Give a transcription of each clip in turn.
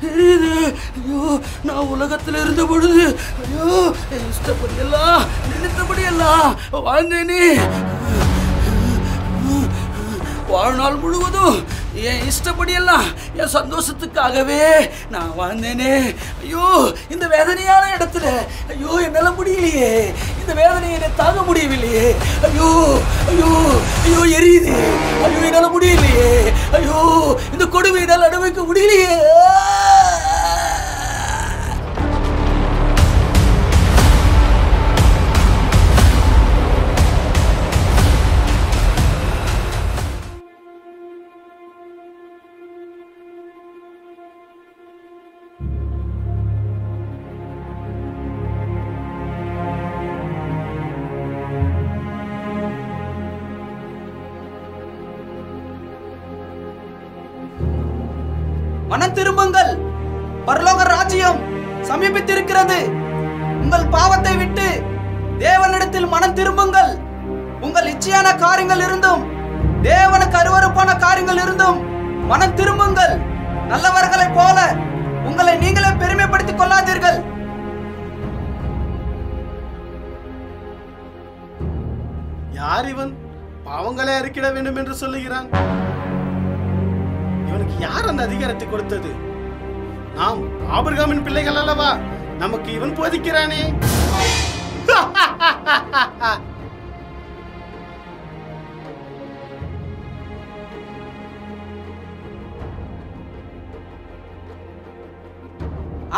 எரியுது. ஐயோ, நான் உலகத்தில் இருந்த பொழுது ஐயோ இஷ்டப்படியெல்லாம் நினைத்தபடியெல்லாம் வாழ்ந்தேனே. வாழ்நாள் முழுவதும் என் இஷ்டப்படியெல்லாம் என் சந்தோஷத்துக்காகவே நான் வாழ்ந்தேனே. ஐயோ, இந்த வேதனையான இடத்துல ஐயோ என்னால முடியலையே. இந்த வேதனையை என்னை தாங்க முடியவில்லையே. ஐயோ ஐயோ ஐயோ எரியுது. ஐயோ என்னால முடியலையே. ஐயோ இந்த கொடுமை என்னால் அனுபவிக்க முடியலையே. மனம் திரும்புங்கள், பரலோக ராஜ்யம் சமீபித்திருக்கிறது. உங்கள் பாவத்தை விட்டு தேவனிடத்தில் மனம் திரும்புங்கள். உங்கள் இச்சையான காரியங்கள் இருந்தும் தேவனுக்கு அருவருப்பான காரியங்கள் இருந்தும் மனம் திரும்புங்கள். நல்லவர்களைப் போல உங்களை நீங்களே பெருமைப்படுத்திக் கொள்ளாதீர்கள். யார் இவன்? பாவங்களை அறிக்கிட வேண்டும் என்று சொல்லுகிறான். இவனுக்கு யார் அந்த அதிகாரத்தை கொடுத்தது? நாம் ஆபிரகாமின் பிள்ளைகள் அல்லவா? நமக்கு இவன் போதிக்கிறானே.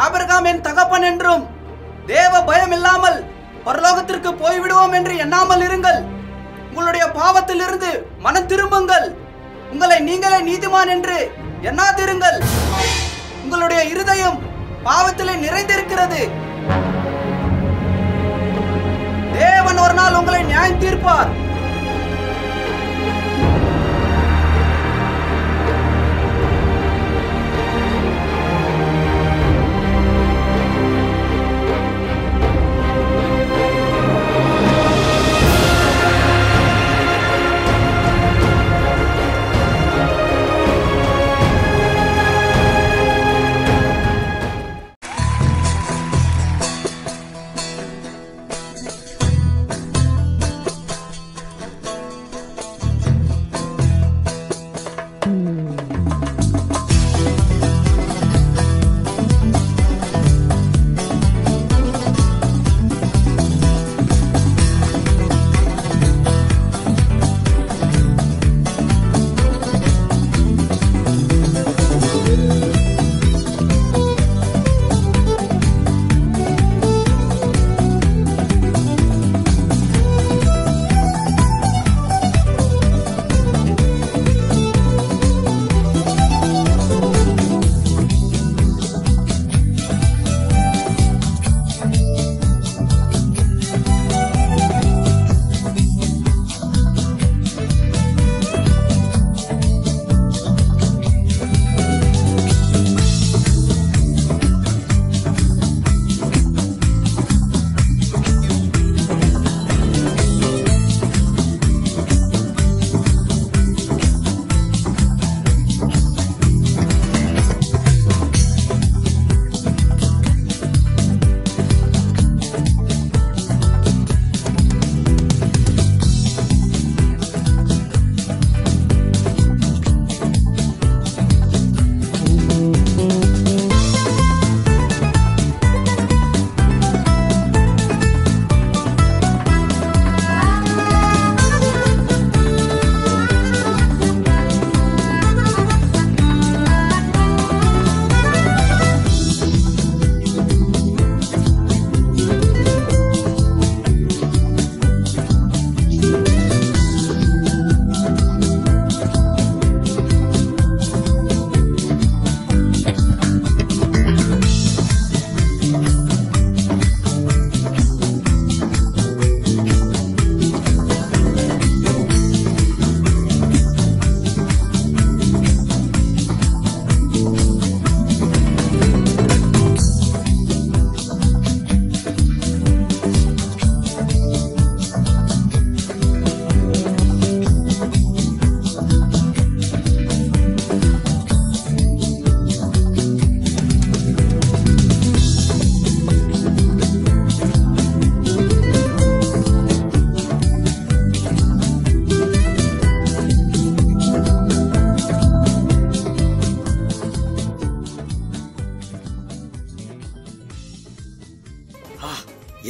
ஆபிரகாம் என் தகப்பன் என்றும் தேவ பயம் இல்லாமல் பரலோகத்திற்கு போய்விடுவோம் என்று எண்ணாமல் இருங்கள். உங்களுடைய பாவத்தில் இருந்து மனம் திரும்புங்கள். உங்களை நீங்களே நீதிமான் என்று எண்ணாதிருங்கள். உங்களுடைய இருதயம் பாவத்திலே நிறைந்திருக்கிறது. தேவன் ஒரு நாள் உங்களை நியாயம் தீர்ப்பார்.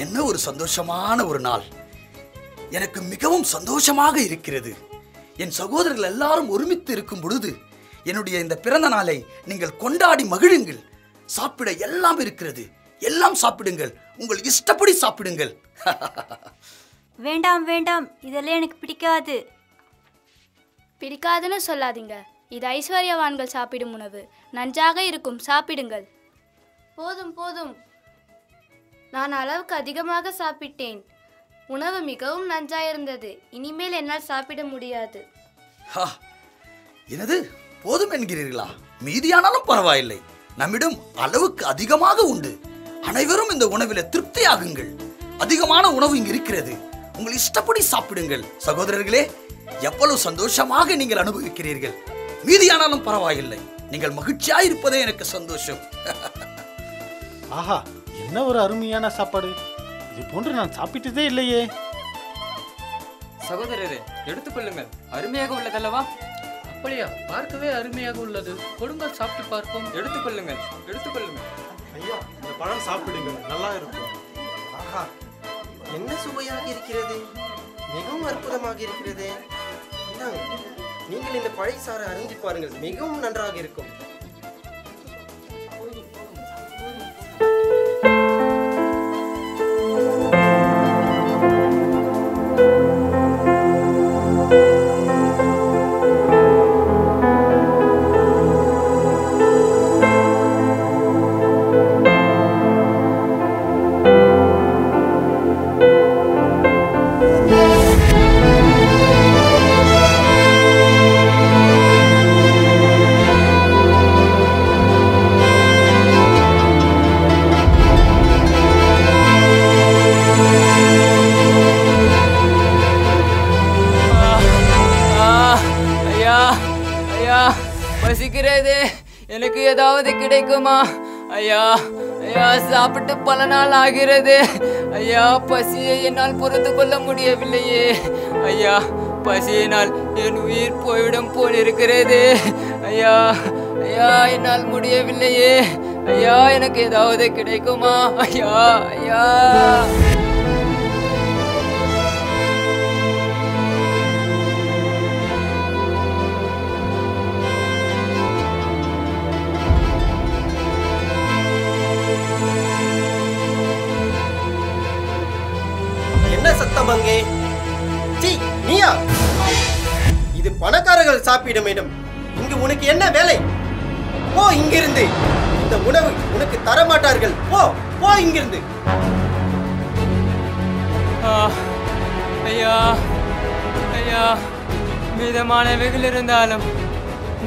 என்ன ஒரு சந்தோஷமான ஒரு நாள். எனக்கு மிகவும் சந்தோஷமாக இருக்கிறது. என் சகோதரர்கள் எல்லாரும் ஒருமித்து இருக்கும் பொழுது என்னுடைய இந்த பிறந்த நாளை நீங்கள் கொண்டாடி மகிழுங்கள். சாப்பிட எல்லாம் இருக்கிறது, எல்லாம் சாப்பிடுங்கள், உங்கள் இஷ்டப்படி சாப்பிடுங்கள். வேண்டாம் வேண்டாம், இதெல்லாம் எனக்கு பிடிக்காது. பிடிக்காதுன்னு சொல்லாதீங்க. இது ஐஸ்வர்யவான்கள் சாப்பிடும் உணவு. நன்றாக இருக்கும், சாப்பிடுங்கள். போதும் போதும், நான் அளவுக்கு அதிகமாக சாப்பிட்டேன். உணவு மிகவும் நன்றாயிருந்தது. இனிமேல் என்னால் சாப்பிட முடியாது. என்னது, போதும் என்கிறீர்களா? மீதியானாலும் பரவாயில்லை, நம்மிடம் அளவுக்கு அதிகமாக உண்டு. அனைவரும் இந்த உணவில் திருப்தியாகுங்கள். அதிகமான உணவு இங்கு இருக்கிறது, உங்கள் இஷ்டப்படி சாப்பிடுங்கள். சகோதரர்களே, எவ்வளவு சந்தோஷமாக நீங்கள் அனுபவிக்கிறீர்கள். மீதியானாலும் பரவாயில்லை, நீங்கள் மகிழ்ச்சியாக இருப்பதே எனக்கு சந்தோஷம். ஆஹா, என்ன ஒரு அருமையான சாப்பாடு! இது போன்று நான் சாப்பிட்டதே இல்லையே. சகோதரரே, எடுத்துக்கொள்ளுங்கள். அருமையாக உள்ளதல்லவா? அப்படியா? பார்க்கவே அருமையாக உள்ளது. கொடுங்கள், சாப்பிட்டு பார்ப்போம். எடுத்துக்கொள்ளுங்கள், எடுத்துக்கொள்ளுங்கள். ஐயா, இந்த பழம் சாப்பிடுங்கள், நல்லா இருக்கும். ஆஹா, என்ன சுவையாக இருக்கிறது! மிகவும் அற்புதமாக இருக்கிறது. நீங்கள் இந்த பழைச்சாறை அருந்தி பாருங்கள், மிகவும் நன்றாக இருக்கும். பசிக்கிறதே, எனக்கு ஏதாவது கிடைக்குமா? ஐயா ஐயா, சாப்பிட்டு பல நாள் ஆகிறது. ஐயா, பசியை என்னால் பொறுத்து கொள்ள முடியவில்லையே. ஐயா, பசியினால் என் உயிர் போய்விடும் போல் இருக்கிறது. ஐயா ஐயா, என்னால் முடியவில்லையே. ஐயா, எனக்கு ஏதாவது கிடைக்குமா? ஐயா ஐயா. என்ன சத்தம் அங்கே? சீ, நீயா? இது பணக்காரர்கள் சாப்பிடும் இடம். இங்கு உனக்கு என்ன வேலை? போ இங்கிருந்து. இந்த உணவு உனக்கு தரமாட்டார்கள். போ போ இங்கிருந்து. ஐயா ஐயா, மீதமானவைகள் இருந்தாலும்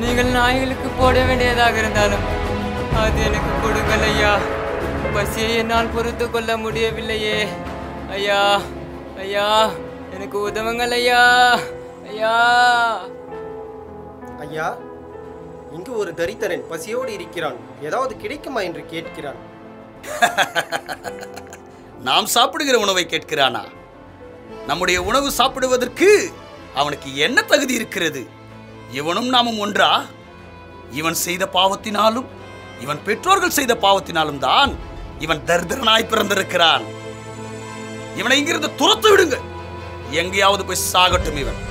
நீங்கள் நாய்களுக்கு போட வேண்டியதாக இருந்தாலும் அது எனக்கு கொடுங்கள் ஐயா. பசியை என்னால் பொறுத்து கொள்ள முடியவில்லையே. ஐயா ஐயா, எனக்கு உதவுங்கள் ஐயா. ஐயா ஐயா, இங்கு ஒரு தரித்திரன் பசியோடு இருக்கிறான். ஏதாவது கிடைக்குமா என்று கேட்கிறான். நாம் சாப்பிடுகிற உணவை கேட்கிறானா? நம்முடைய உணவு சாப்பிடுவதற்கு அவனுக்கு என்ன தகுதி இருக்கிறது? இவனும் நாமும் ஒன்றா? இவன் செய்த பாவத்தினாலும் இவன் பெற்றோர்கள் செய்த பாவத்தினாலும் தான் இவன் தரித்திரனாய் பிறந்திருக்கிறான். இவனை இங்கிருந்து துரத்து விடுங்க. எங்கேயாவது போய் சாகட்டும் இவன்.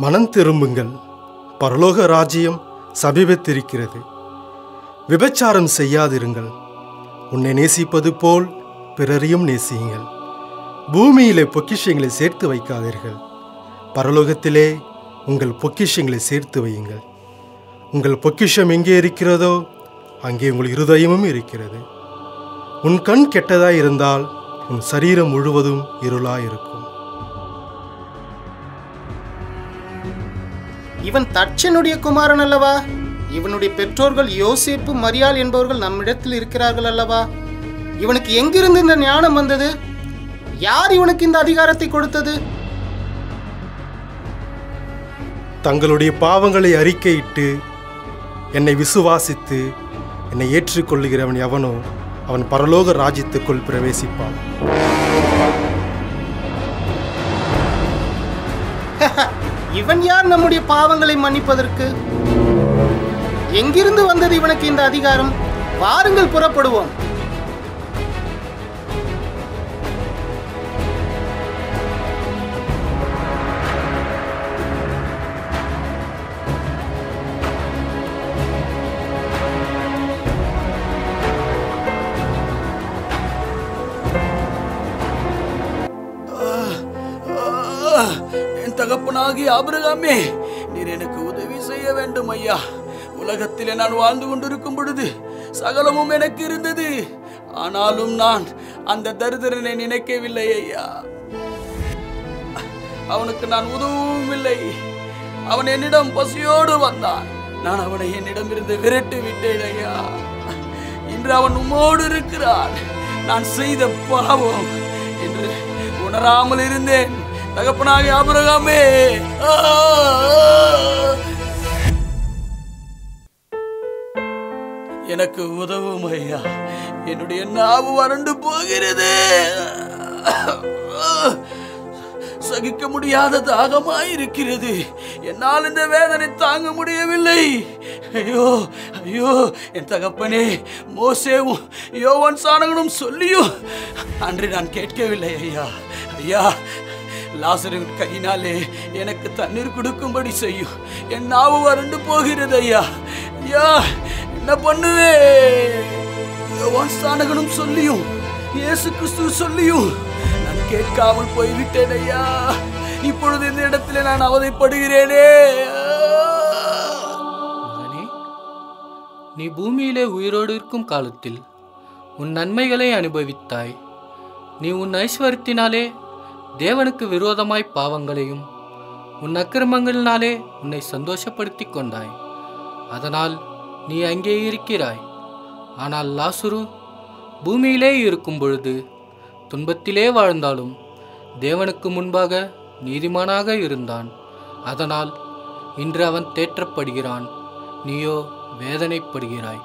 மனம் திரும்புங்கள், பரலோக ராஜ்யம் சமீபத்திருக்கிறது. விபச்சாரம் செய்யாதிருங்கள். உன்னை நேசிப்பது போல் பிறரையும் நேசியுங்கள். பூமியிலே பொக்கிஷங்களை சேர்த்து வைக்காதீர்கள், பரலோகத்திலே உங்கள் பொக்கிஷங்களை சேர்த்து வையுங்கள். உங்கள் பொக்கிஷம் எங்கே இருக்கிறதோ அங்கே உங்கள் இருதயமும் இருக்கிறது. உன் கண் கெட்டதாய் இருந்தால் உன் சரீரம் முழுவதும் இருளாய் இருக்கும். இவன் தட்சனுடைய குமாரன் அல்லவா? இவனுடைய பெற்றோர்கள் யோசேப்பு மரியாள் என்பவர்கள் நம்மிடத்தில் இருக்கிறார்கள் அல்லவா? இவனுக்கு எங்கிருந்து இந்த ஞானம் வந்தது? யார் இவனுக்கு இந்த அதிகாரத்தை கொடுத்தது? தங்களுடைய பாவங்களை அறிக்கையிட்டு என்னை விசுவாசித்து என்னை ஏற்றுக்கொள்ளுகிறவன் எவனோ அவன் பரலோக ராஜ்யத்துக்குள் பிரவேசிப்பான். இவன் யார் நம்முடைய பாவங்களை மன்னிப்பதற்கு? எங்கிருந்து வந்தது இவனுக்கு இந்த அதிகாரம்? வாருங்கள் புறப்படுவோம். என் தகப்பனாகிய ஆபிரகாமே, நீர் எனக்கு உதவி செய்ய வேண்டும் ஐயா. உலகத்திலே நான் வாழ்ந்து கொண்டிருக்கும் பொழுது சகலமும் எனக்கு இருந்தது. ஆனாலும் நான் அந்த தரித்திரனை நினைக்கவில்லை ஐயா. அவனுக்கு நான் உதவும் இல்லை. அவன் என்னிடம் பசியோடு வந்தான். நான் அவனை என்னிடமிருந்து விரட்டி விட்டேன் ஐயா. இன்று அவன் உம்மோடு இருக்கிறான். நான் செய்த பாவம் என்று உணராமல் இருந்தேன். தகப்பனாகிய ஆபிரகாமே, எனக்கு உதவும் ஐயா. என்னுடைய நாவு வறண்டு போகிறது. சகிக்க முடியாத தாகமாயிருக்கிறது. என்னால் இந்த வேதனை தாங்க முடியவில்லை. ஐயோ ஐயோ, என் தகப்பனே, மோசேவும் யோவான் சானகனும் சொல்லியும் அன்று நான் கேட்கவில்லை ஐயா. ஐயா, லாசரின் கையினாலே எனக்கு தண்ணீர் கொடுக்கும்படி செய்யும். என் நாவு வறண்டு போகிறது ஐயா. ஐயா, என்ன பண்ணுவே? யோவான் சானகனும் சொல்லியும் இயேசு கிறிஸ்து சொல்லியும் நான் கேட்காமல் போய்விட்டேன் ஐயா. இப்பொழுது இந்த இடத்துல நான் அவதைப்படுகிறேனே. மகனே, நீ பூமியிலே உயிரோடு இருக்கும் காலத்தில் உன் நன்மைகளை அனுபவித்தாய். நீ உன் ஐஸ்வர்யத்தினாலே தேவனுக்கு விரோதமாய் பாவங்களையும் உன் அக்கிரமங்களினாலே உன்னை சந்தோஷப்படுத்தி கொண்டாய். அதனால் நீ அங்கே இருக்கிறாய். ஆனால் லாசரு பூமியிலே இருக்கும் பொழுது துன்பத்திலே வாழ்ந்தாலும் தேவனுக்கு முன்பாக நீதிமானாக இருந்தான். அதனால் இன்று அவன் தேற்றப்படுகிறான், நீயோ வேதனைப்படுகிறாய்.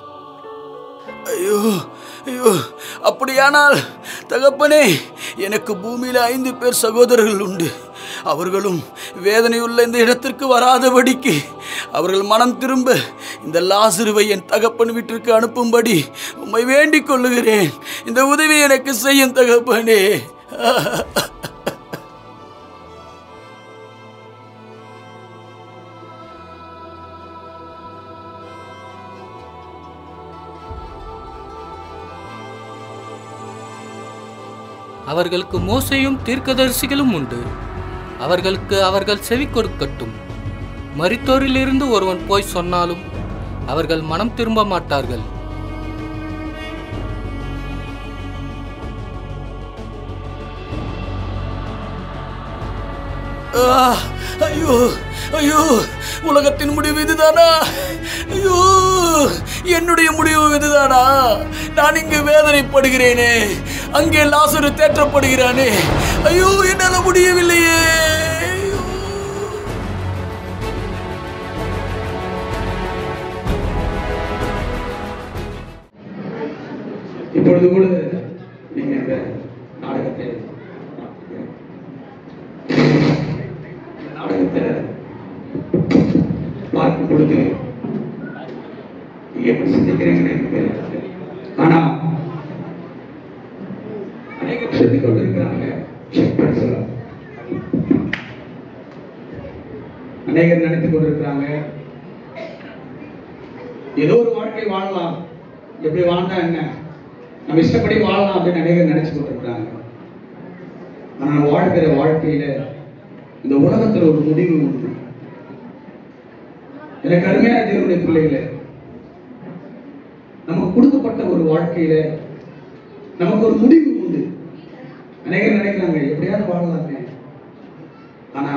ஐயோ ஐயோ, அப்படியானால் தகப்பனே, எனக்கு பூமியில 5 பேர் சகோதரர்கள் உண்டு. அவர்களும் வேதனையுள்ள இந்த இடத்திற்கு வராதபடிக்கு அவர்கள் மனம் திரும்ப இந்த லாசருவை என் தகப்பன் வீட்டிற்கு அனுப்பும்படி உம்மை வேண்டிக் கொள்ளுகிறேன். இந்த உதவி எனக்கு செய்யும் தகப்பனே. அவர்களுக்கு மோசேயும் தீர்க்கதரிசிகளும் உண்டு. அவர்களுக்கு அவர்கள் செவி கொடுக்கட்டும். மரித்தோரிலிருந்து ஒருவன் போய் சொன்னாலும் அவர்கள் மனம் திரும்ப மாட்டார்கள். ஐயோ ஐயோ, உலகத்தின் முடிவு இதுதானா? ஐயோ, என்னுடைய முடிவு இதுதானா? நான் இங்கு வேதனைப்படுகிறேனே, அங்கே லாசரு தேற்றப்படுகிறானே. ஐயோ, என்னால முடியவில்லையே. இப்பொழுது கூட நீங்க இந்த நாடகத்தை பார்க்கும் பொழுது எப்படி சிந்திக்கிறீங்கன்னு எனக்கு தெரியல. ஆனா அநேகர் சொல்லிக் கொண்டிருக்கிறாங்க, அநேகர் நினைத்துக் கொண்டிருக்கிறாங்க ஏதோ ஒரு வாழ்க்கை வாழலாம், எப்படி வாழ்ந்தா என்ன, நம்ம இஷ்டப்படி வாழலாம் அப்படின்னு அநேகர் நினைச்சு கொண்டிருக்கிறாங்க. ஆனா நம்ம வாழ்க்கிற வாழ்க்கையில இந்த உலகத்துல ஒரு முடிவு உண்டு. எனக்கு அருமையான தேவனுடைய பிள்ளைகளே, நம்ம கொடுக்கப்பட்ட ஒரு வாழ்க்கையில நமக்கு ஒரு முடிவு உண்டு. அநேகர் நினைக்கிறாங்க எப்படியாவது வாழலாமே. ஆனா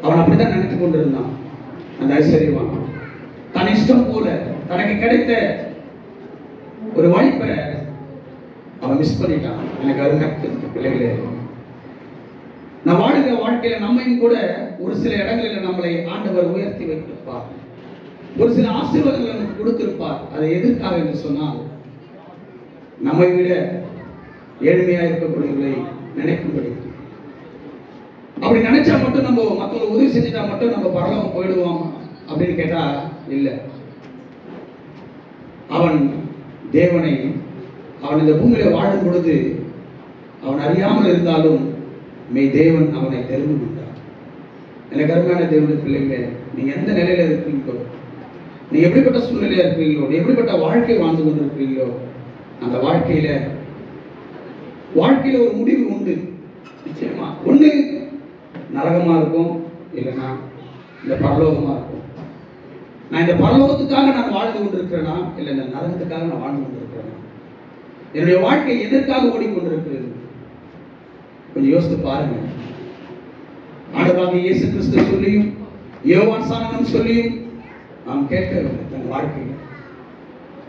அவன் அப்படித்தான் நினைத்துக் கொண்டிருந்தான். அந்த ஐஸ்வர்யவான் தன் இஷ்டம் போல தனக்கு கிடைத்த ஒரு வாய்ப்பை அவன் மிஸ் பண்ணிட்டான். எனக்கு அருமை பிள்ளைகளே, நான் வாழுகிற வாழ்க்கையில நம்மையும் கூட ஒரு சில இடங்களில் நம்மளை ஆண்டவர் உயர்த்தி வைத்திருப்பார். ஒரு சில ஆசீர்வாதங்களை நமக்கு கொடுத்திருப்பார். அதை எதற்காக என்று சொன்னால் நம்மை விட ஏழ்மையா இருக்கக்கூடியவர்களை நினைக்கும்படி. அப்படி நினைச்சா மட்டும் நம்ம மற்றவங்க உதவி செஞ்சுட்டா மட்டும் நம்ம பரலோகம் போயிடுவோம் அப்படின்னு கேட்டா இல்லை. அவன் தேவனை அவன் இந்த பூமியில வாழும் பொழுது அவன் அறியாமல் இருந்தாலும் தேவன் அவனை தெரிந்து கொண்டார். எனக்கு அருமையான தேவனுடைய பிள்ளைங்களே, நீங்க எந்த நிலையில இருக்கீங்களோ, நீ எப்படிப்பட்ட சூழ்நிலையா இருக்கிறீங்களோ, நீ எப்படிப்பட்ட வாழ்க்கை வாழ்ந்து கொண்டிருக்கிறீங்களோ, அந்த வாழ்க்கையில ஒரு முடிவு உண்டு. நிச்சயமா ஒண்ணு நரகமா இருக்கும், இல்லைன்னா இந்த பரலோகமா இருக்கும். நான் இந்த பரலோகத்துக்காக நான் வாழ்ந்து கொண்டிருக்கிறேனா, இல்லை இந்த நரகத்துக்காக நான் வாழ்ந்து கொண்டிருக்கிறேனா? என்னுடைய வாழ்க்கை எதற்காக ஓடிக்கொண்டிருக்கிறது? கொஞ்சம் யோசித்து பாருங்க. ஆண்டவராகிய இயேசு கிறிஸ்து சொல்லியும் யோவான் சானனம் சொல்லியும் நாம் கேட்கவில்லை தன் வாழ்க்கையில்.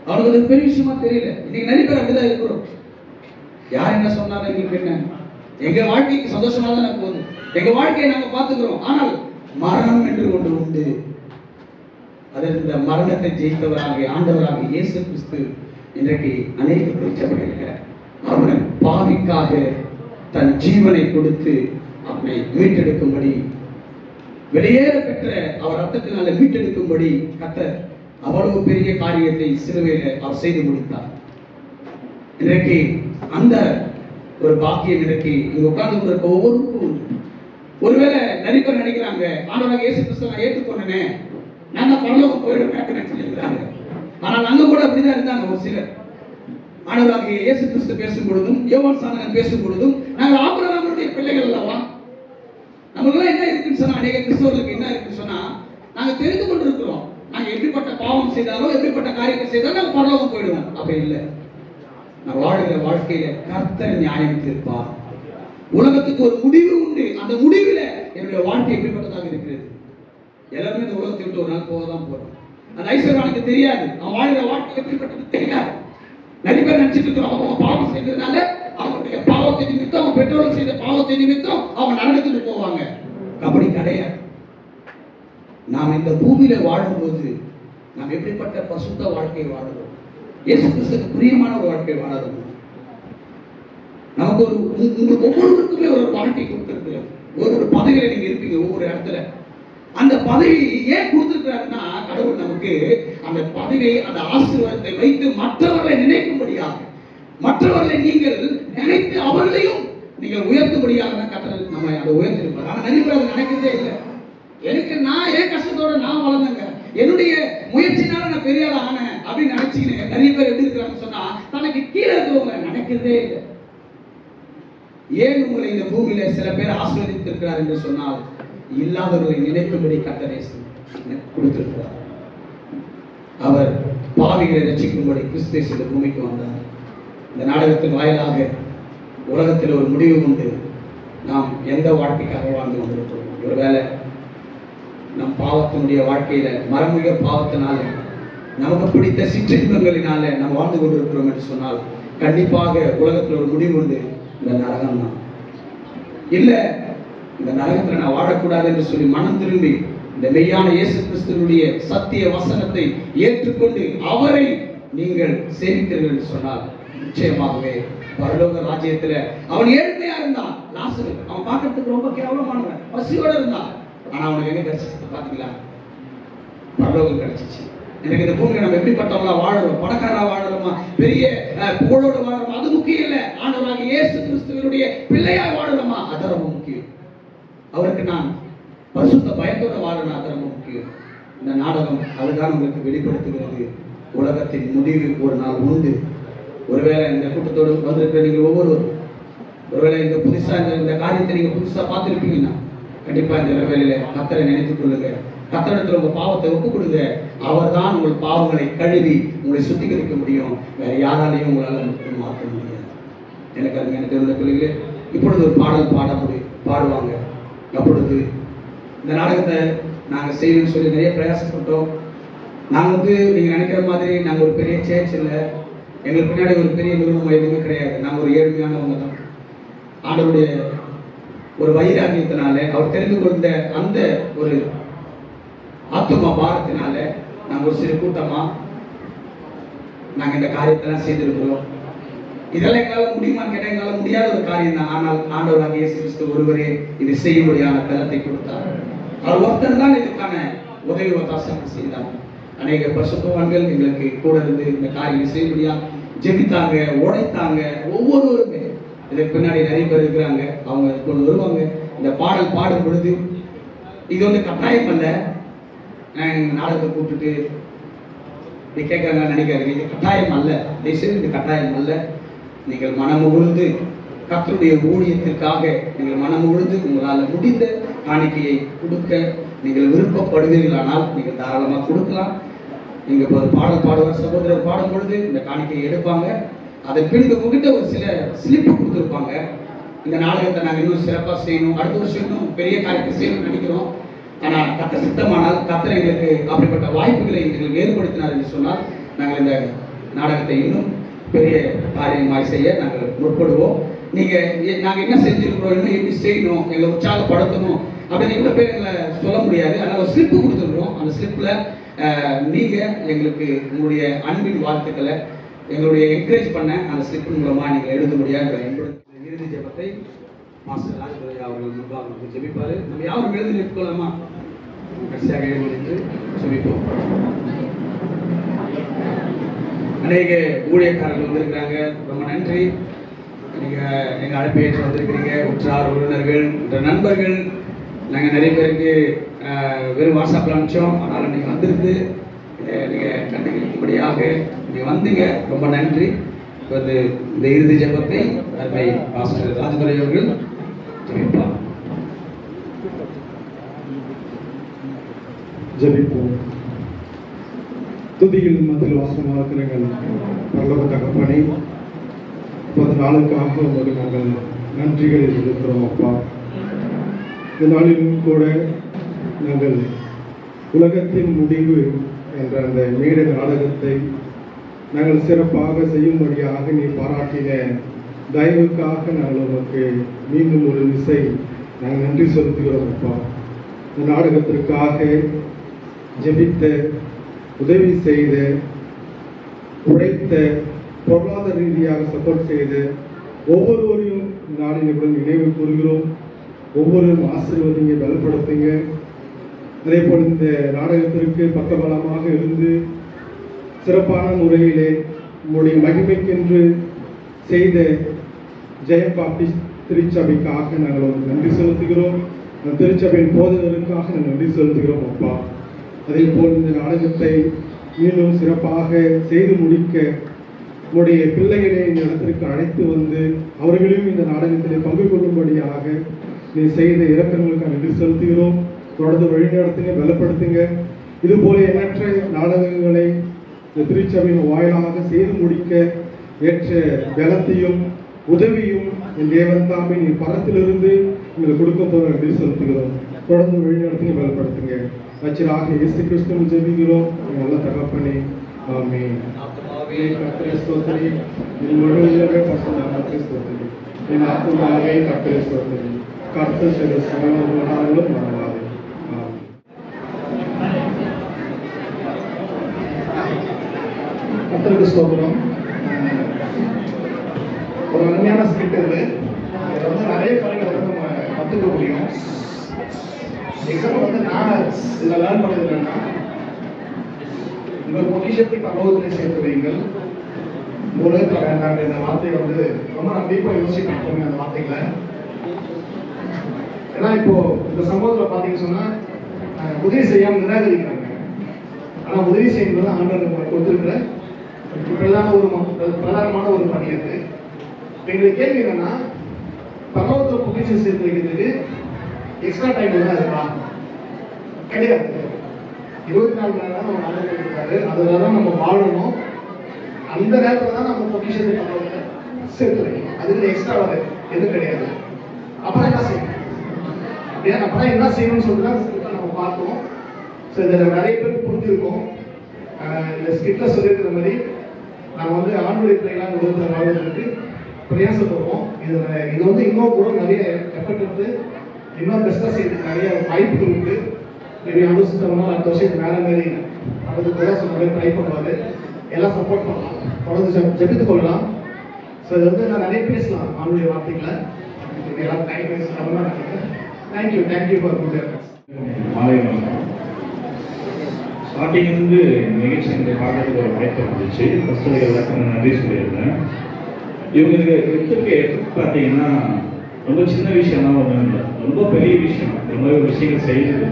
அவங்களுக்கு பெரிய விஷயமா தெரியல. இன்னைக்கு நிறைய பேர் அப்படிதான் இருக்கிறோம். யார் என்ன சொன்னாலும் எங்களுக்கு என்ன, எங்க வாழ்க்கைக்கு சந்தோஷமா தானே போகுது, எங்க வாழ்க்கையை நாங்க பார்த்துக்கிறோம். ஆனால் மரணம் என்று ஒன்று உண்டு. அதில் இந்த மரணத்தை ஜெயித்தவராக ஆண்டவராக இயேசு கிறிஸ்து இன்றைக்கு அநேக பிரச்சனைகள் அவனை பாவிக்காக தன் ஜீவனை கொடுத்து அவனை மீட்டெடுக்கும்படி, வெளியேற பெற்ற அவர் ரத்தத்தினால மீட்டெடுக்கும்படி கர்த்தர் அவ்வளவு பெரிய காரியத்தை சிலுவையில அவர் செய்து முடித்தார். இன்றைக்கு அந்த ஒரு பாக்கியம் இன்றைக்கு இங்க உட்கார்ந்து கொண்டிருக்க ஒவ்வொருக்கும். ஒருவேளை நிறைய பேர் நினைக்கிறாங்க ஆண்டவராக இயேசு கிறிஸ்துவை நான் ஏற்றுக்கொண்டனே, நான் தான் பரலோகம் போயிடுவேன் சொல்லியிருக்கிறாங்க. ஆனால் அங்க கூட அப்படிதான் இருந்தாங்க ஒரு சிலர். ஆண்டவராக இயேசு கிறிஸ்து பேசும் பொழுதும் யோவான் சானகன் பேசும் பொழுதும் நாங்கள் ஆபிரகாமுடைய பிள்ளைகள் அல்லவா, நமக்கு என்ன இருக்குன்னு சொன்னா, அநேக கிறிஸ்தவர்களுக்கு என்ன இருக்குன்னு சொன்னா, நாங்க தெரிந்து கொண்டிருக்கிறோம் நாங்க எப்படிப்பட்ட பாவம் செய்தாலும் எப்படிப்பட்ட காரியத்தை செய்தாலும் நாங்க பரலோகம் போயிடுவோம். அப்படி இல்லை. நான் வாழ்கிற வாழ்க்கையில கர்த்தர் நியாயம் தீர்ப்பார். உலகத்துக்கு ஒரு முடிவு உண்டு. அந்த முடிவுல என்னுடைய வாழ்க்கை எப்படிப்பட்டதாக இருக்கிறது. எல்லாருமே இந்த உலகத்தை விட்டு ஒரு நாள் போகதான் போறோம். அந்த ஐஸ்வர்யானுக்கு தெரியாது அவன் வாழ்கிற வாழ்க்கை எப்படிப்பட்டது தெரியாது. நிறைய பேர் நினைச்சிட்டு இருக்கிறோம் அவங்க பாவம் செய்ததுனால அவனுடைய பாவத்தை நிமித்தம், அவன் பெற்றோர்கள் செய்த பாவத்தை நிமித்தம் அவன் நரகத்துக்கு போவாங்க. அப்படி கிடையாது. நாம் இந்த பூமியில வாழும்போது நாம் எப்படிப்பட்ட பசுத்த வாழ்க்கையை வாழுறோம், இயேசு கிறிஸ்துவுக்கு பிரியமான ஒரு வாழ்க்கை வாழறோம். நமக்கு உங்களுக்கு ஒவ்வொருவருக்குமே ஒரு வாழ்க்கை கொடுத்திருக்கு. ஒரு பதவியில நீங்க இருப்பீங்க ஒவ்வொரு இடத்துல. அந்த பதவி ஏன் கொடுத்திருக்கிறாருன்னா, கடவுள் நமக்கு அந்த பதவியை அந்த ஆசீர்வாதத்தை வைத்து மற்றவர்களை நினைக்கும்படியாக, மற்றவர்களை நீங்கள் நினைத்து அவர்களையும் நீங்கள் உயர்த்தும்படியாக தான் கர்த்தர் நம்ம அதை உயர்த்திருப்பார். ஆனா நிறைய பேர் அதை நினைக்கிறதே இல்லை. எனக்கு நான் ஏன் கஷ்டத்தோட நான் வளர்ந்தேங்க, என்னுடைய முயற்சினால நான் பெரிய ஆள் ஆனேன் அப்படின்னு நினைச்சுக்கினேன். நிறைய பேர் எப்படி இருக்கிறாங்கன்னு சொன்னா, தனக்கு கீழே இருக்கிறவங்க நினைக்கிறதே இல்லை. ஏன் உங்களை இந்த பூமியில சில பேர் ஆசீர்வதித்திருக்கிறார் என்று சொன்னால், இல்லாதவர்களை நினைக்கும்படி கர்த்தரை கொடுத்திருக்கிறார். அவர் பாவிகளை ரட்சிக்கும்படி கிறிஸ்து இந்த பூமிக்கு வந்தார். இந்த நாடகத்தின் வாயிலாக உலகத்தில் ஒரு முடிவு உண்டு. நாம் எந்த வாழ்க்கைக்காக வாழ்ந்து கொண்டிருக்கிறோம்? ஒருவேளை நம் பாவத்தினுடைய வாழ்க்கையில மரமிக பாவத்தினால நமக்கு பிடித்த சிற்றின்பங்களினால நாம் வாழ்ந்து கொண்டிருக்கிறோம் என்று சொன்னால், கண்டிப்பாக உலகத்தில் ஒரு முடிவு உண்டு. இந்த நரகம் தான். இல்ல இந்த நரகத்துல நான் வாழக்கூடாது என்று சொல்லி மனம் திரும்பி இந்த மெய்யான இயேசு கிறிஸ்துவினுடைய சத்திய வசனத்தை ஏற்றுக்கொண்டு அவரை நீங்கள் சேவித்தீர்கள் என்று சொன்னால், நிச்சயமாகவே பரலோக ராஜ்யத்துல அவன் ஏழ்மையா இருந்தான். லாசரு அவன் பார்க்கறதுக்கு ரொம்ப கேவலமானவன், பசியோட இருந்தான். ஆனா அவனுக்கு எங்க கிடைச்சிச்சு பாத்தீங்களா? பரலோகம் கிடைச்சிச்சு. எனக்கு இந்த பூமியில நம்ம எப்படிப்பட்டவங்களா வாழறோம், பணக்காரா வாழறோமா, பெரிய புகழோட வாழறோமா, அது முக்கியம் இல்லை. ஆண்டவராக இயேசு கிறிஸ்துவினுடைய பிள்ளையாய் வாழறோமா, அது ரொம்ப முக்கியம். அவருக்கு நான் பரிசுத்த பயத்தோட வாழணும், அது ரொம்ப முக்கியம். இந்த நாடகம் அதுதான் உங்களுக்கு வெளிப்படுத்துகிறது. உலகத்தின் முடிவு ஒரு நாள் உண்டு. ஒருவேளை இந்த கூட்டத்தோடு வந்திருக்கிற நீங்க ஒவ்வொருவரும் ஒருவேளை இந்த புதுசா இந்த காரியத்தை நீங்க புதுசா பார்த்திருப்பீங்கன்னா, கண்டிப்பா இந்த வேலையில கர்த்தரை நினைத்துக் கொள்ளுங்க. கர்த்தர் கர்த்தரிடத்துல உங்க பாவத்தை ஒப்பு கொடுங்க. அவர் தான் உங்கள் பாவங்களை கழுவி உங்களை சுத்திகரிக்க முடியும். வேற யாராலையும் உங்களால மாற்ற முடியாது. எனக்கு அருமையான தேவனுடைய பிள்ளைகளே, இப்பொழுது ஒரு பாடல் பாடுவாங்க. அப்பொழுது இந்த நாடகத்தை நாங்க செய்யணும்னு சொல்லி நிறைய பிரயாசப்பட்டோம். நாங்க நீங்க நினைக்கிற மாதிரி நாங்க ஒரு பெரிய சேர்ச் இல்லை, எங்களுக்கு பின்னாடி ஒரு பெரிய நிறுவனம் எதுவுமே கிடையாது. நாங்க ஒரு ஏழ்மையானவங்க தான். ஆண்டவருடைய ஒரு வைராகியத்தினால, அவர் தெரிந்து கொண்ட அந்த ஒரு ஆத்தும பாரத்தினால நாங்க ஒரு சிறு கூட்டமா நாங்க இந்த காரியத்தெல்லாம் செய்திருக்கிறோம். இதெல்லாம் எங்களால முடியுமான்னு கேட்டால் எங்களால முடியாத ஒரு காரியம் தான். ஆனால் ஆண்டவராகிய இயேசு கிறிஸ்து ஒருவரே இது செய்யும்படியான பலத்தை கொடுத்தார். அவர் ஒருத்தர் தான் இதுக்கான உதவி ஒத்தாசம் செய்தார். அநேக பரிசுத்தவான்கள் எங்களுக்கு கூட இருந்து இந்த காரியம் செய்யும்படியா ஜெபித்தாங்க, உழைத்தாங்க. ஒவ்வொருவருமே இதுக்கு பின்னாடி நிறைய பேர் இருக்கிறாங்க. அவங்க கொண்டு வருவாங்க. இந்த பாடல் பாடும் பொழுது இது கட்டாயம் அல்ல. நாடகத்தை கூப்பிட்டுட்டு இப்படி கேட்கறாங்க நினைக்காதீங்க. இது கட்டாயம் அல்ல. இது கட்டாயம் அல்ல. நீங்கள் மனமுகழ்ந்து கர்த்தருடைய ஊழியத்திற்காக நீங்கள் மனமுகழ்ந்து உங்களால் முடிந்த காணிக்கையை கொடுக்க நீங்கள் விருப்பப்படுவீர்களானால் நீங்கள் தாராளமாக கொடுக்கலாம். நீங்க இப்போ பாடல் பாடுவார், சகோதரர் பாடும் பொழுது இந்த காணிக்கையை எடுப்பாங்க. அதன் பிறகு உங்ககிட்ட ஒரு சில ஸ்லிப்பு கொடுத்துருப்பாங்க. இந்த நாடகத்தை நாங்கள் இன்னும் சிறப்பாக செய்யணும், அடுத்த வருஷம் இன்னும் பெரிய காரியத்தை செய்யணும்னு நினைக்கிறோம். ஆனால் கர்த்தர் சித்தமானால் கர்த்தர் எங்களுக்கு அப்படிப்பட்ட வாய்ப்புகளை எங்களுக்கு ஏற்படுத்தினார் என்று சொன்னால் நாங்கள் இந்த நாடகத்தை இன்னும் பெரிய காரியமாய் செய்ய நாங்கள் முற்படுவோம். நாங்கள் என்ன செஞ்சிருக்கிறோம், இன்னும் எப்படி செய்யணும், எங்களை உற்சாகப்படுத்தணும் அப்படின்னு இவ்வளோ பேர் எங்களை சொல்ல முடியாது. ஆனால் ஒரு ஸ்லிப்பு கொடுத்துருக்கோம். அந்த ஸ்லிப்பில் நீங்கள் எங்களுக்கு உங்களுடைய அன்பின் வாழ்த்துக்களை எங்களுடைய என்கரேஜ் பண்ண அந்த ஸ்லிப்பின் மூலமாக நீங்கள் எழுத முடியாது. இறுதி ஜெபத்தை மாஸ்டர் ராஜதுரை அவர்கள் முன்பாக ஜெபிப்பார். நம்ம யாரும் எழுதி நிற்கலாமா? கடைசியாக எழுதி நின்று ஜெபிப்போம். அநேக ஊழியக்காரர்கள் வந்திருக்கிறாங்க. ரொம்ப நன்றி. நீங்கள் எங்கள் அழைப்பை ஏற்று வந்திருக்கிறீங்க. உற்றார் உறவினர்கள், நண்பர்கள், நாங்கள் நிறைய பேருக்கு வெறும் வாட்ஸ்அப்பில் அனுப்பிச்சோம். ஆனாலும் நீங்கள் வந்திருந்து நீங்கள் கண்டுபிடிக்கும்படியாக நீங்கள் வந்தீங்க. ரொம்ப நன்றி. இப்போது இந்த இறுதி ஜெபத்தை அருமை பாஸ்டர் ராஜதுரை அவர்கள் ஜெபிப்பார். ஜெபிப்போம். துதியில் மத்தியில் வாசமாக இருக்கிற பரலோக தகப்பனே, 10 நாளுக்காக உங்களுக்கு நாங்கள் நன்றிகள் இருக்கிறோம் அப்பா. இந்த நாளிலும் கூட நாங்கள் உலகத்தின் முடிவு என்ற அந்த மேடை நாடகத்தை நாங்கள் சிறப்பாக செய்யும்படியாக நீ பாராட்டின தயவுக்காக நாங்கள் உனக்கு மீண்டும் ஒரு விசை நாங்கள் நன்றி செலுத்துகிறோம் அப்பா. இந்த நாடகத்திற்காக ஜெபித்த, உதவி செய்த, உழைத்த, பொருளாதார ரீதியாக சப்போர்ட் செய்த ஒவ்வொருவரையும் நாளினுடன் நினைவு கூறுகிறோம். ஒவ்வொருவரும் ஆசீர்வதிங்க, பலப்படுத்துங்க. அதே போல் இந்த நாடகத்திற்கு பக்கபலமாக இருந்து சிறப்பான முறையிலே உங்களுடைய மகிமைக்கென்று செய்த ஜெயம் பாப்டிஸ்ட் திருச்சபைக்காக நாங்கள் ஒரு நன்றி செலுத்துகிறோம். திருச்சபையின் போதகருக்காக நாங்கள் நன்றி செலுத்துகிறோம் அப்பா. அதே போல் இந்த நாடகத்தை மீண்டும் சிறப்பாக செய்து முடிக்க உங்களுடைய பிள்ளைகளை இந்த இடத்திற்கு அழைத்து வந்து அவர்களையும் இந்த நாடகத்திலே பங்கு கொள்ளும்படியாக நீ செய்த இறக்கங்களுக்கு நன்றி செலுத்துகிறோம். தொடர்ந்து வழிநடத்துங்க, பலப்படுத்துங்க. இதுபோல எண்ணற்ற நாடகங்களை இந்த திருச்சபையின் வாயிலாக செய்து முடிக்க ஏற்ற பலத்தையும் உதவியும் என் தேவன் தாமே நீ பரத்திலிருந்து எங்களுக்கு கொடுக்க போகிற நன்றி செலுத்துகிறோம். தொடர்ந்து வழிநடத்துங்க, பலப்படுத்துங்க. ரட்சகராக இயேசு கிறிஸ்துவின் ஜெபிக்கிறோம் நல்ல தகப்பனே, ஆமென். கர்த்தரை ஸ்தோத்திரி, என் முழு உள்ளமே பரிசுத்தநாமத்தை ஸ்தோத்திரி. என் ஆத்துமாவே கர்த்தரை ஸ்தோத்திரி. கர்த்தர் செய்த சகலமும் மறவாதே. கர்த்தருக்கு ஸ்தோத்திரம். ஒரு அருமையான ஸ்கிரிப்ட் இது. இதில் வந்து நிறைய காரியங்களை வந்து நம்ம கற்றுக்க முடியும். எக்ஸாம்பிள் வந்து நான் இதில் லேர்ன் பண்ணது என்னன்னா, உங்கள் பொக்கிஷத்தை பரலோகத்திலே சேர்த்து வைங்கள், உலகத்தில் வேண்டாம். இந்த வார்த்தையை வந்து ரொம்ப நான் டீப்பாக யோசிப்பேன் அந்த வார்த்தைகளை. ஏன்னா இப்போ இந்த சம்பவத்தில் பார்த்தீங்கன்னு சொன்னால் உதவி செய்யாமல் நிராகரிக்கிறாங்க. ஆனால் உதவி செய்யும்போது ஆண்டவர் கொடுத்துருக்கிற பிரதானமான ஒரு பணி அது. எங்களுக்கு கேள்வி என்னன்னா, பரலோகத்தில் பொக்கிஷம் சேர்த்து வைக்கிறதுக்கு எக்ஸ்ட்ரா டைம் தான் இருக்கா? கிடையாது. 24 மணி நேரம் நம்ம நடந்துட்டு இருக்காரு. அதில் தான் நம்ம வாழணும். அந்த நேரத்தில் தான் நம்ம பொக்கிஷத்தை நம்ம சேர்த்து வைக்கணும். அதுக்கு எக்ஸ்ட்ரா வர எதுவும் கிடையாது. அப்புறம் என்ன செய்யணும், ஏன் அப்புறம் என்ன செய்யணும்னு சொல்லிட்டு நம்ம பார்த்தோம். ஸோ இதில் நிறைய பேருக்கு புரிஞ்சிருக்கும். இந்த ஸ்கிட்ல சொல்லியிருக்கிற மாதிரி நம்ம வந்து ஆண்களுடைய பிள்ளைகளாக உலகத்தில் வாழ்வதற்கு பிரயாசப்படுவோம். இது வந்து இன்னும் கூட நிறைய எஃபர்ட் எடுத்து இன்னும் பெஸ்ட்டாக செய்யறதுக்கு நிறைய வாய்ப்புகள் உண்டு. மேபி ஆலோசித்தோம்னா அடுத்த வருஷத்துக்கு வேற மாதிரி அதுக்கு பிரயாசம் நிறைய ட்ரை பண்ணுவாரு. எல்லாம் சப்போர்ட் பண்ணலாம், தொடர்ந்து ஜெபித்துக் கொள்ளலாம். ஸோ இது வந்து நான் நிறைய பேசலாம் ஆண்களுடைய வார்த்தைகளை. எல்லாம் டைம் வேஸ்ட் பண்ணலாம். தேங்க்யூ ஃபார் குட் மாலை வணக்கம். ஸ்டார்டிங் வந்து நிகழ்ச்சி பார்க்கறதுக்கு ஒரு வாய்ப்பு இருந்துச்சு. ஃபர்ஸ்ட் எல்லாருக்கும் நான் நன்றி சொல்லியிருந்தேன். இவங்களுக்கு எடுத்துக்க எஃபெக்ட் பார்த்தீங்கன்னா ரொம்ப சின்ன விஷயம்லாம் ஒன்றும் இல்லை, ரொம்ப பெரிய விஷயம். இந்த மாதிரி விஷயங்கள் செய்யுது.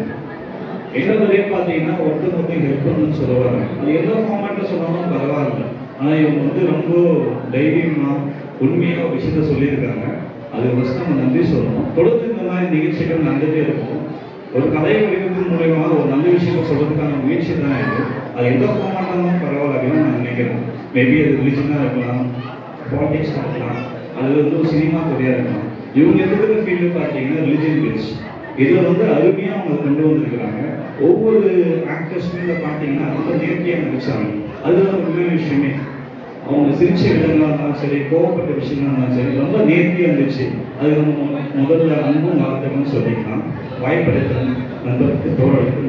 என்னதுலேயே பார்த்தீங்கன்னா ஒருத்தருக்கு ஹெல்ப் பண்ணணும்னு சொல்லுவாங்க. அது எந்த ஃபார்மேட்டில் சொன்னாலும் பரவாயில்ல. ஆனால் இவங்க வந்து ரொம்ப தைரியமாக உண்மையாக விஷயத்த சொல்லியிருக்காங்க. அது ஃபஸ்ட் நம்ம நன்றி சொல்லணும். தொடர்ந்து இந்த மாதிரி நிகழ்ச்சிகள் நடந்துகிட்டே இருக்கும். ஒரு கதையை வடிவத்தின் மூலயமா ஒரு நல்ல விஷயத்தை சொல்றதுக்கான முயற்சி தான் இது. அது எந்த ஃபார்மாட்டாலும் பரவாயில்ல அப்படின்னு நான் நினைக்கிறேன். மேபி அது ரிலிஜனாக இருக்கலாம், பாலிடிக்ஸாக இருக்கலாம், அது வந்து ஒரு சினிமா துறையாக இருக்கலாம். இவங்க இருக்கிற ஃபீல்டு பார்த்தீங்கன்னா ரிலிஜன் பேஸ். இதில் வந்து அருமையாக அவங்க கொண்டு வந்திருக்கிறாங்க. ஒவ்வொரு ஆக்டர்ஸுமே பார்த்தீங்கன்னா ரொம்ப நேர்த்தியாக நடிச்சாங்க. அதுதான் உண்மையான விஷயமே. அவங்க சிரிச்ச விதங்களாக இருந்தாலும் சரி, கோவப்பட்ட விஷயங்களா இருந்தாலும் சரி, ரொம்ப நேர்த்தியாக இருந்துச்சு. அது நம்ம முதல்ல அன்பும் வாழ்த்துக்கணும்னு சொல்லிக்கலாம். வாய்ப்படைத்த நண்பருக்கு தோழருக்கு